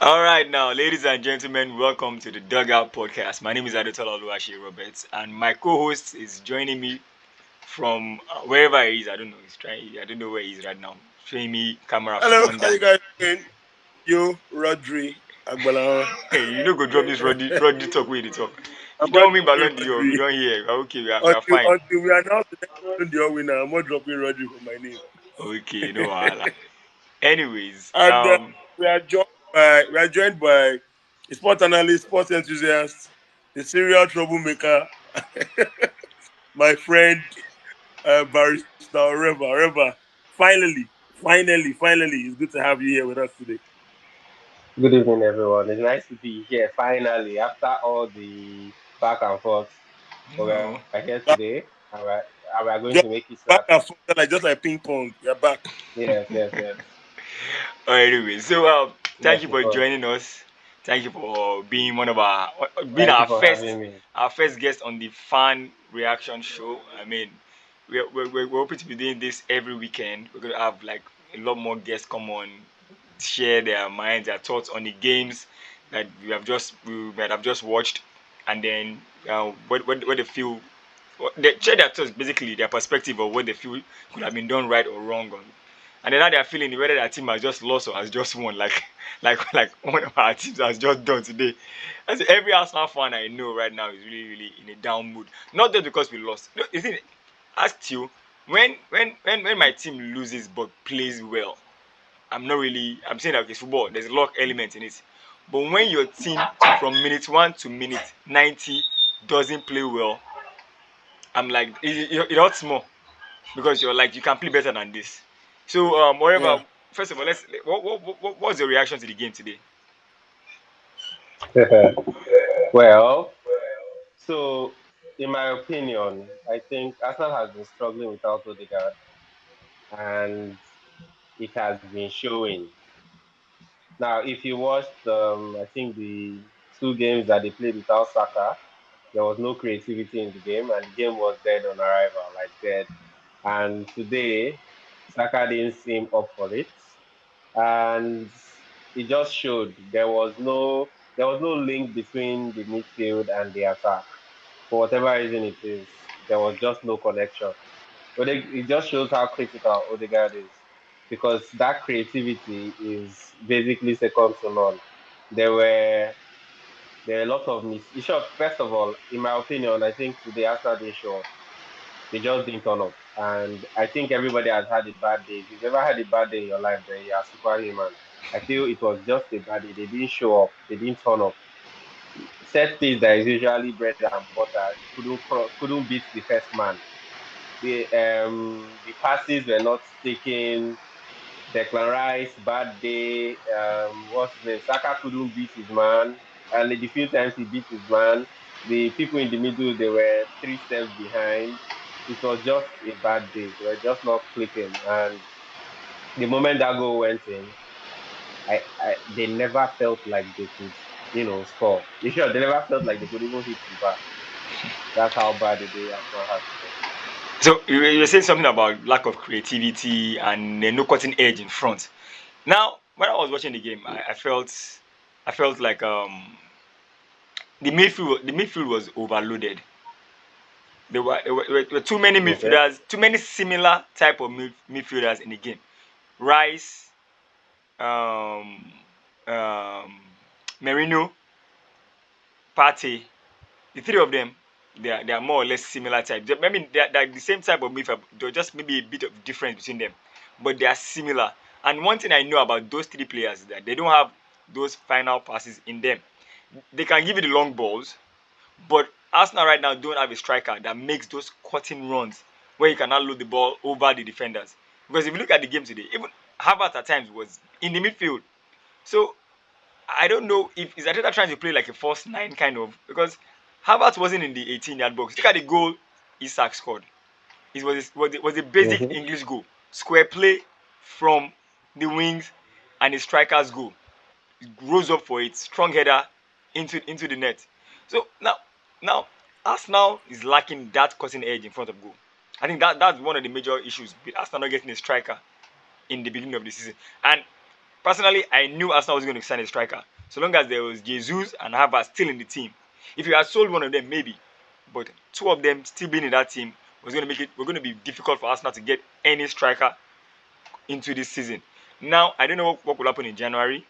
All right, now, ladies and gentlemen, welcome to the Dugout Podcast. My name is Adetola Oluwaseyi Roberts, and my co-host is joining me from wherever he is. I don't know. He's trying. I don't know where he is right now. Showing me camera from Hello, how under. you guys doing? You, Rodri, Agbala. Hey, you don't go drop this Roddy talk where they talk. I'm You not don't mean dropping Ballon d'Or. We Rodri. don't hear. Okay, we are Until, fine. until we announce the next the winner, I'm not dropping Rodri for my name. Okay, no wahala. Anyways, And we are joined by a sport analyst, sports enthusiast, a serial troublemaker, my friend Barrister Oreva. Oreva, finally, it's good to have you here with us today. Good evening, everyone. It's nice to be here finally after all the back and forth. But we are no. here today, Back, and we are going to make just it snap. back and forth, just like ping pong. You're back. Yes. Anyway, so thank Yes, you of for course. joining us. Thank you for being one of our being Thank you for having me. our first guest on the fan reaction show. I mean, we're hoping to be doing this every weekend. We're gonna have like a lot more guests come on, share their minds, their thoughts on the games that we might have just watched, and then what they feel. They share their thoughts, basically their perspective of what they feel could have been done right or wrong on, and then how they're feeling whether their team has just lost or has just won, like like one of our teams has just done today. As every Arsenal fan I know right now is really in a down mood. Not just because we lost. No, you think asked you when my team loses but plays well, I'm saying that it's football, there's a lot of elements in it. But when your team from minute 1 to minute 90 doesn't play well, I'm like it hurts more because you're like you can play better than this. So Yeah. whatever. First of all, let's what's your reaction to the game today? Well, so in my opinion, I think Arsenal has been struggling without Odegaard, and it has been showing. Now, if you watched, I think the two games that they played without Saka, there was no creativity in the game, and the game was dead on arrival, like dead. And today, Saka didn't seem up for it, and it just showed there was no link between the midfield and the attack. For whatever reason it is, there was just no connection. It just shows how critical Odegaard is, because that creativity is basically second to none. There were there are a lot of in short, first of all, in my opinion, I think today Arsenal didn't show up. They just didn't turn up. And I think everybody has had a bad day. If you've ever had a bad day in your life, then you are superhuman. I feel it was just a bad day. They didn't show up. They didn't turn up. Set piece that is usually bread and butter couldn't beat the first man. The passes were not taken. Declan Rice, bad day. What's his name? Saka couldn't beat his man. And the few times he beat his man, the people in the middle, they were three steps behind. It was just a bad day. They were just not clicking. And the moment that goal went in, they never felt like they could, score. In short, they never felt like they could even hit the bar. That's how bad the day Arsenal had today. So you were saying something about lack of creativity and no cutting edge in front. Now, when I was watching the game, I felt like the midfield was overloaded. There were too many Okay. midfielders, too many similar type of midfielders in the game. Rice, um, um, Merino, Partey, the three of them, they are more or less similar type. I mean, they're the same type of midfield. There's just maybe a bit of difference between them, but they are similar. And one thing I know about those three players is that they don't have those final passes in them. They can give you the long balls, but Arsenal right now don't have a striker that makes those cutting runs where you cannot load the ball over the defenders. Because if you look at the game today, even Havertz at times was in the midfield. So I don't know if is Arteta trying to play like a false nine kind of, because Havertz wasn't in the 18-yard box. Look at the goal Isak scored. It was a basic Mm-hmm. English goal. Square play from the wings and the striker's goal. He rose up for it, strong header into the net. So now Arsenal is lacking that cutting edge in front of goal. I think that's one of the major issues with Arsenal not getting a striker in the beginning of the season. And Personally, I knew Arsenal was going to sign a striker. So long as there was Jesus and Havertz still in the team. If you had sold one of them, maybe. But two of them still being in that team was going to make it. We're going to be difficult for Arsenal to get any striker into this season. Now, I don't know what will happen in January.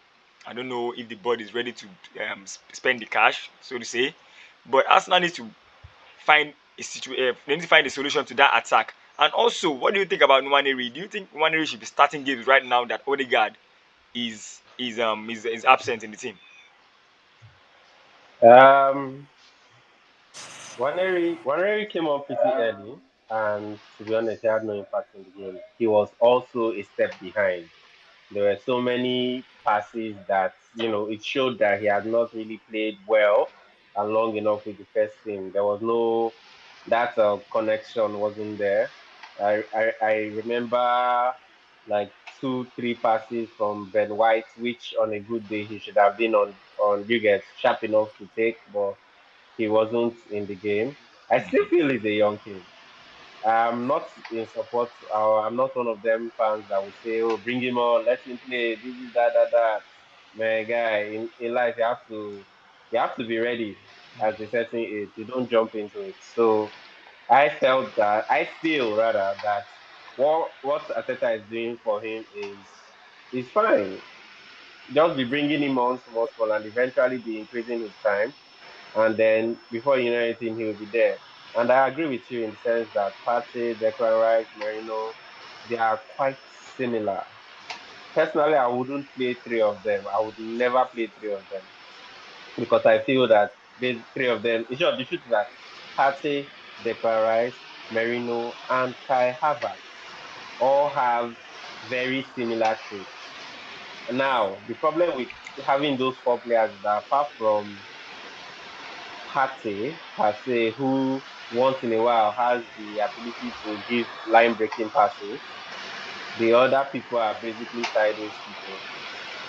I don't know if the board is ready to spend the cash, so to say. But Arsenal needs to find they need to find a solution to that attack. And also, what do you think about Nwaneri? Do you think Nwaneri should be starting games right now that Odegaard is absent in the team? Um, Waneri came on pretty early, and to be honest, he had no impact in the game. He was also a step behind. There were so many passes that it showed that he had not really played well and long enough with the first team. There was no that connection wasn't there. I remember like two three passes from Ben White, which on a good day he should have been on you get sharp enough to take, but he wasn't in the game. I still feel he's a young kid. I'm not in support. I'm not one of them fans that will say, "Oh, bring him on, let him play." This is that, that, that. Man, guy, in life you have to be ready at a certain age. You don't jump into it. So I feel rather that what Ateta is doing for him is fine. Just be bringing him on small, small, and eventually be increasing his time, and then before you know anything, he will be there. And I agree with you in the sense that Partey, Declan Rice, Merino, they are quite similar. Personally, I wouldn't play three of them. I would never play three of them because I feel that the three of them, in short, the truth is that Partey, Declan Rice, Merino, and Kai Havertz all have very similar traits. Now, the problem with having those four players is that apart from Partey per se, who once in a while has the ability to give line breaking passes. The other people are basically sideways people.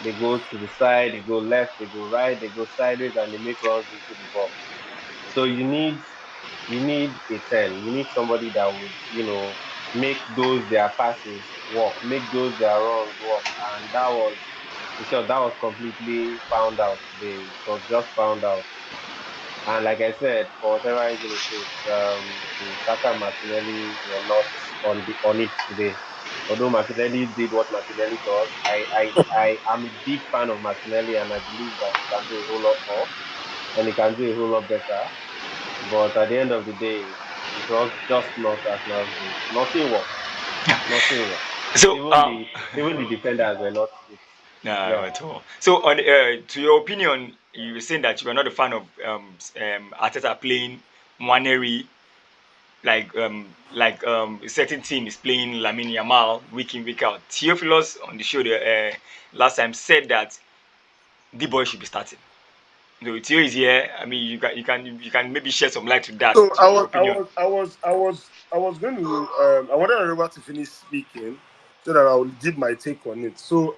They go to the side, they go left, they go right, they go sideways, and they make runs into the box. So you need a 10. You need somebody that would, make those their passes work, make those their runs work. And that was, in short, that was completely found out today. It was just found out. And like I said, for whatever reason it is, Saka and Martinelli were not on it today. Although Martinelli did what Martinelli does, I am a big fan of Martinelli, and I believe that he can do a whole lot more and he can do a whole lot better. But at the end of the day, it was just not Arsenal's day. Nothing worked. Nothing worked. So, Even the defenders were not it. no, Yeah. at all. So, on to your opinion, you were saying that you were not a fan of Arteta playing Nwaneri like a certain team is playing Lamine Yamal week in week out. Theophilus on the show last time said that the boy should be starting. So Theo is here. I mean, you can maybe shed some light to that, So to your opinion. I was going to I wanted Oreva to finish speaking so that I will give my take on it. So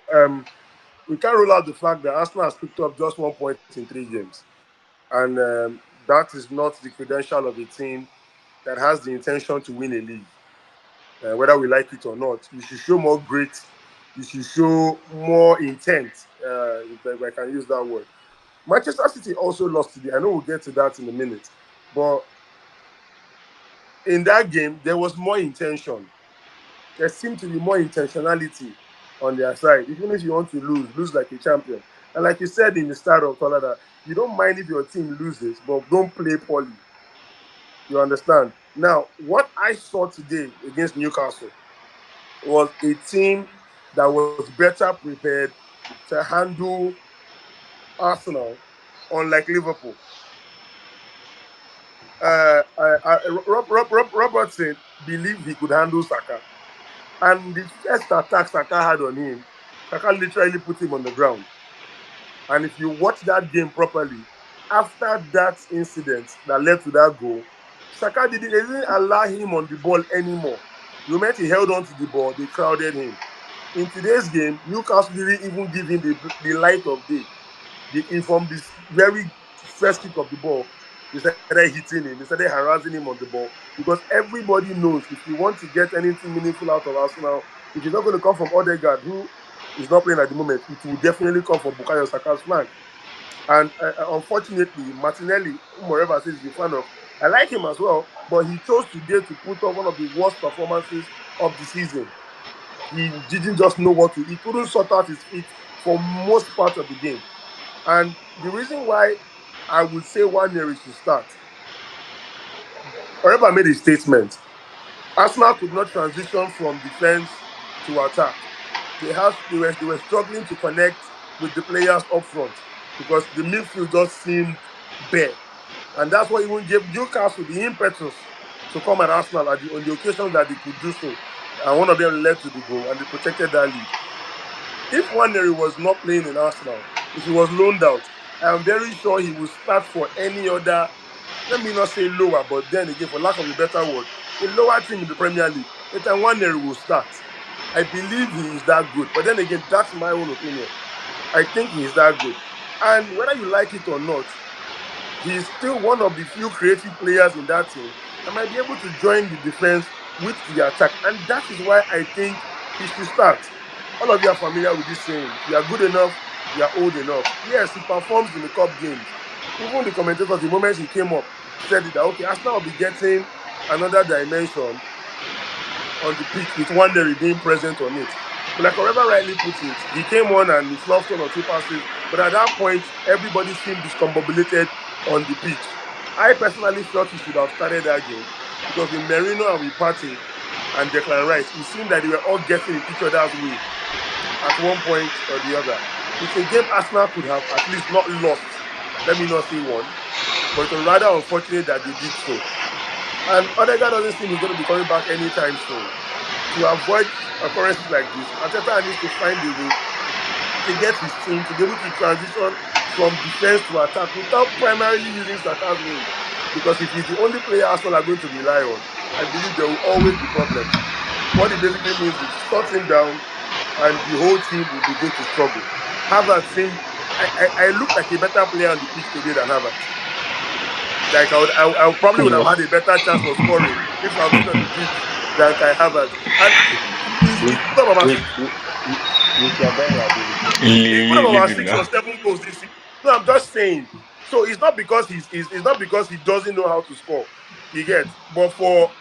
we can't rule out the fact that Arsenal has picked up just 1 point in 3 games, and that is not the credential of a team that has the intention to win a league. Whether we like it or not, you should show more grit. You should show more intent, if I can use that word. Manchester City also lost today. I know we'll get to that in a minute, but in that game there was more intention. There seemed to be more intentionality on their side. Even if you want to lose like a champion. And like you said in the start of Colada, you don't mind if your team loses, but don't play poorly. You understand? Now, what I saw today against Newcastle was a team that was better prepared to handle Arsenal, unlike Liverpool. Robertson believed he could handle Saka. And the first attack Saka had on him, Saka literally put him on the ground. And if you watch that game properly, after that incident that led to that goal, Saka they didn't allow him on the ball anymore. The moment he held on to the ball, they crowded him. In today's game, Newcastle didn't even give him the light of day. From this very first kick of the ball, they started hitting him, they started harassing him on the ball. Because everybody knows if you want to get anything meaningful out of Arsenal, it is not going to come from Odegaard, who is not playing at the moment, it will definitely come from Bukayo Saka's flank. And unfortunately, Martinelli, whom Oreva says he's a fan of, I like him as well, but he chose today to put up one of the worst performances of the season. He didn't just know what to. He couldn't sort out his feet for most part of the game. And the reason why I would say one year should start, Oreva made a statement. Arsenal could not transition from defense to attack. They were struggling to connect with the players up front because the midfield just seemed bare. And that's what even gave Newcastle the impetus to come at Arsenal on the occasions that they could do so. And one of them led to the goal, and they protected that lead. If Waneri was not playing in Arsenal, if he was loaned out, I am very sure he will start for any other, let me not say lower, but then again, for lack of a better word, a lower team in the Premier League. Ethan Waneri will start. I believe he is that good. But then again, that's my own opinion. I think he is that good. And whether you like it or not, he's still one of the few creative players in that team that might be able to join the defense with the attack. And that is why I think he should start. All of you are familiar with this saying: if you are good enough, you are old enough. Yes, he performs in the cup games. Even the commentators, the moment he came up, said that okay, Arsenal will be getting another dimension on the pitch with Wandery being present on it. But like Oreva rightly put it, he came on and he fluffed one or two passes. But at that point, everybody seemed discombobulated on the pitch. I personally felt he should have started that game because with Merino and with Partey and Declan Rice, it seemed that they were all getting in each other's way at one point or the other. It's a game Arsenal could have at least not lost. Let me not say won, but it was rather unfortunate that they did so. And Odegaard doesn't seem he's going to be coming back anytime soon. To avoid occurrences like this, Arteta needs to find a way to get his team to be able to transition from defense to attack without primarily using Saka's wing. Because if he's the only player Arsenal are going to rely on, I believe there will always be problems. What it basically means is shut him down and the whole team will begin to struggle. Havertz seemed I looked like a better player on the pitch today than Havertz. Like I probably would have No, had a better chance of scoring if I've been on the pitch than Kai Havertz. And he's with put up about with six. with your very ability. He's put up about Leave it six now. or seven goals this season. No, I'm just saying. So it's not because it's not because he doesn't know how to score. You get, but for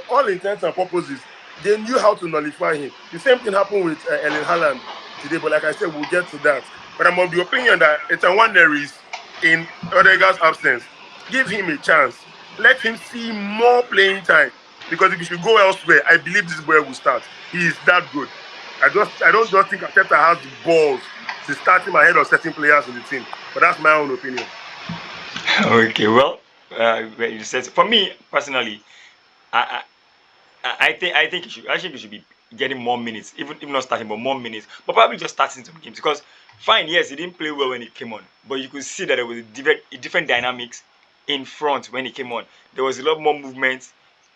all intents and purposes, they knew how to nullify him. The same thing happened with Ellen Haaland today. But like I said, we'll get to that. But I'm of the opinion that it's a one there is in Odegaard's absence. Give him a chance. Let him see more playing time. Because if he should go elsewhere, I believe this boy will start. He is that good. I don't just think Arteta has the balls to start him ahead of certain players in the team. But that's my own opinion. Okay, well, you said for me personally, I, I think he should be getting more minutes, even not starting, but more minutes, but probably just starting some games because fine, yes, he didn't play well when he came on, but you could see that there was a different dynamics in front when he came on. There was a lot more movement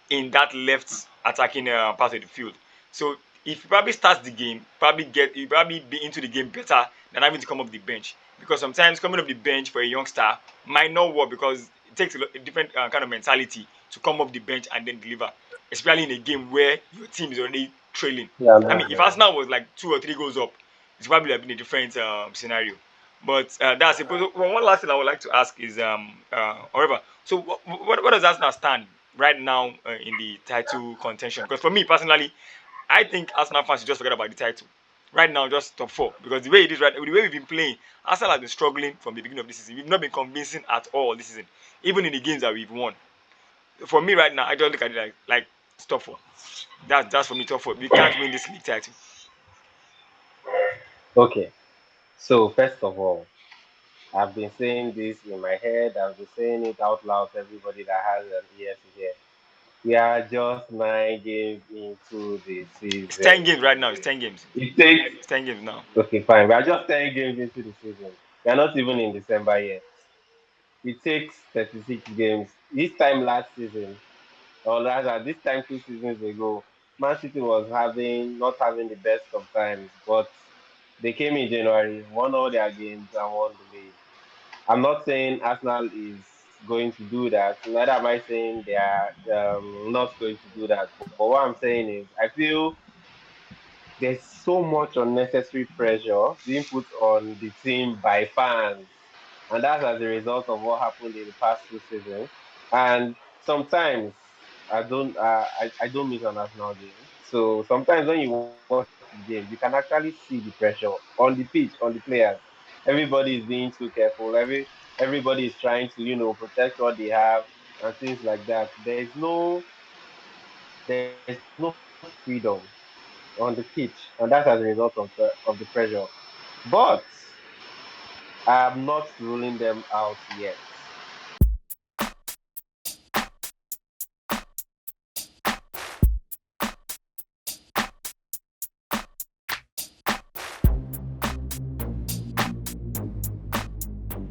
in that left attacking part of the field. So if he probably starts the game, he probably be into the game better than having to come off the bench. Because sometimes coming off the bench for a youngster might not work because it takes a different kind of mentality to come off the bench and then deliver, especially in a game where your team is already trailing. Yeah, I mean, that's if right. Arsenal was like 2 or 3 goals up, it's probably have been a different scenario. But that's it. But one last thing I would like to ask is, however, so what does Arsenal stand right now in the title contention? Because for me personally, I think Arsenal fans should just forget about the title. Right now, just top four. Because the way it is right, the way we've been playing, Arsenal has been struggling from the beginning of this season. We've not been convincing at all this season, even in the games that we've won. For me right now, I just look at it like top four. That's for me top four. We can't win this league title. Okay. So first of all, I've been saying this in my head. I've been saying it out loud to everybody that has an ear to hear. We are just 9 games into the It's season. 10 games right now. It's 10 games. It takes It's 10 games now. okay, fine. We are just 10 games into the season. We are not even in December yet. It takes 36 games. This time last season, or rather this time 2 seasons ago, Man City was having not having the best of times, but they came in January, won all their games and won the league. I'm not saying Arsenal is going to do that. Neither am I saying they are not going to do that. But what I'm saying is, I feel there's so much unnecessary pressure being put on the team by fans. And that's as a result of what happened in the past 2 seasons. And sometimes I don't miss an Arsenal game. So sometimes when you watch the game, you can actually see the pressure on the pitch, on the players. Everybody is being too careful. Everybody is trying to, protect what they have and things like that. There's no freedom on the pitch, and that's as a result of the pressure. But I'm not ruling them out yet.